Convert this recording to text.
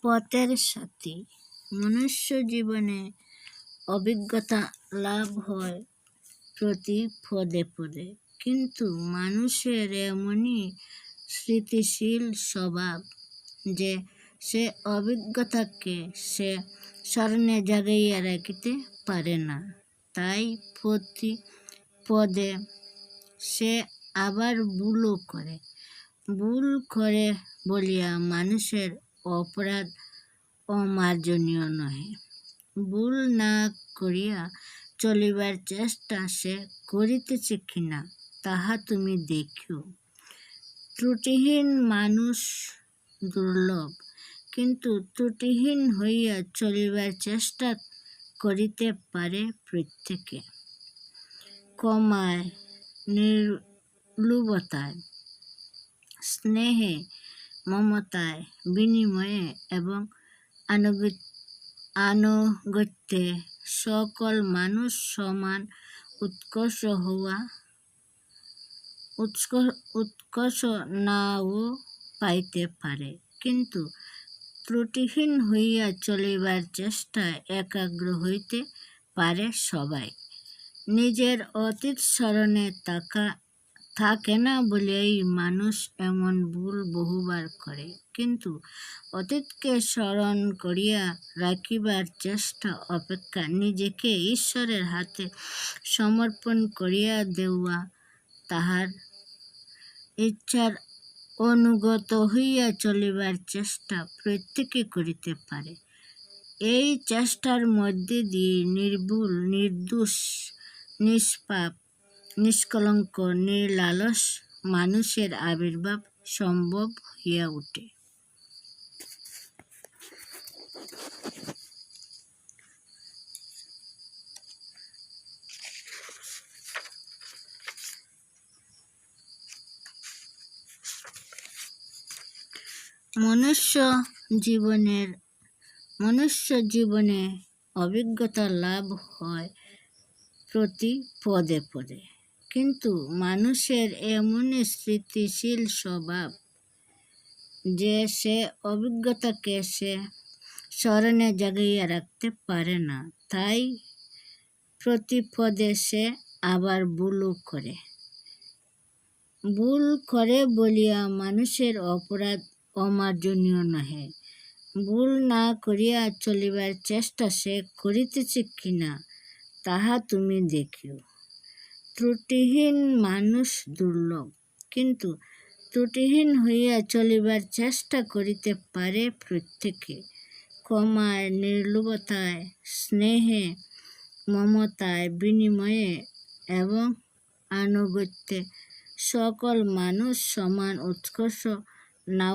পথের সাথী। মনুষ্য জীবনে অভিজ্ঞতা লাভ হয় প্রতি পদে পদে, কিন্তু মানুষের এমনই স্মৃতিশীল স্বভাব যে সে অভিজ্ঞতাকে সে স্মরণে জাগাইয়া রাখিতে পারে না। তাই প্রতি পদে সে আবার ভুলও করে। ভুল করে বলিয়া মানুষের অপরাধ অমার্জনীয় নহে। ভুল না করিয়া চলিবার চেষ্টা সে করিতেছে কিনা তাহা তুমি দেখিও। ত্রুটিহীন মানুষ দুর্লভ, কিন্তু ত্রুটিহীন হইয়া চলিবার চেষ্টা করিতে পারে প্রত্যেকে। ক্ষমায়, নির্লুভতায়, স্নেহে, মমতায়, বিনিময়ে এবং আনুগত্যে সকল মানুষ সমান উৎকর্ষ নাও পাইতে পারে, কিন্তু ত্রুটিহীন হইয়া চলিবার চেষ্টায় একাগ্র হইতে পারে সবাই। নিজের অতীত স্মরণে থাকে না বলেই মানুষ এমন ভুল বহুবার করে, কিন্তু অতীতকে স্মরণ করিয়া রাখিবার চেষ্টা অপেক্ষা নিজেকে ঈশ্বরের হাতে সমর্পণ করিয়া দেওয়া, তাহার ইচ্ছার অনুগত হইয়া চলিবার চেষ্টা প্রত্যেকে করিতে পারে। এই চেষ্টার মধ্যে দিয়ে নির্ভুল, নির্দোষ, নিষ্পাপ, নিষ্কলঙ্ক, নির্লালস মানুষের আবির্ভাব সম্ভব হইয়া ওঠে। মনুষ্য জীবনে অভিজ্ঞতা লাভ হয় প্রতি পদে পদে, কিন্তু মানুষের এমনই স্মৃতিশীল স্বভাব যে সে অভিজ্ঞতাকে সে স্মরণে জাগাইয়া রাখতে পারে না। তাই প্রতি পদে সে আবার ভুলও করে। ভুল করে বলিয়া মানুষের অপরাধ অমার্জনীয় নহে। ভুল না করিয়া চলিবার চেষ্টা সে করিতেছে কিনা তাহা তুমি দেখিও। ত্রুটিহীন মানুষ দুর্লভ, কিন্তু ত্রুটিহীন হইয়া চলিবার চেষ্টা করিতে পারে প্রত্যেকে। ক্ষমায়, নির্লুভতায়, স্নেহে, মমতায়, বিনিময়ে এবং আনুগত্যে সকল মানুষ সমান উৎকর্ষ নাও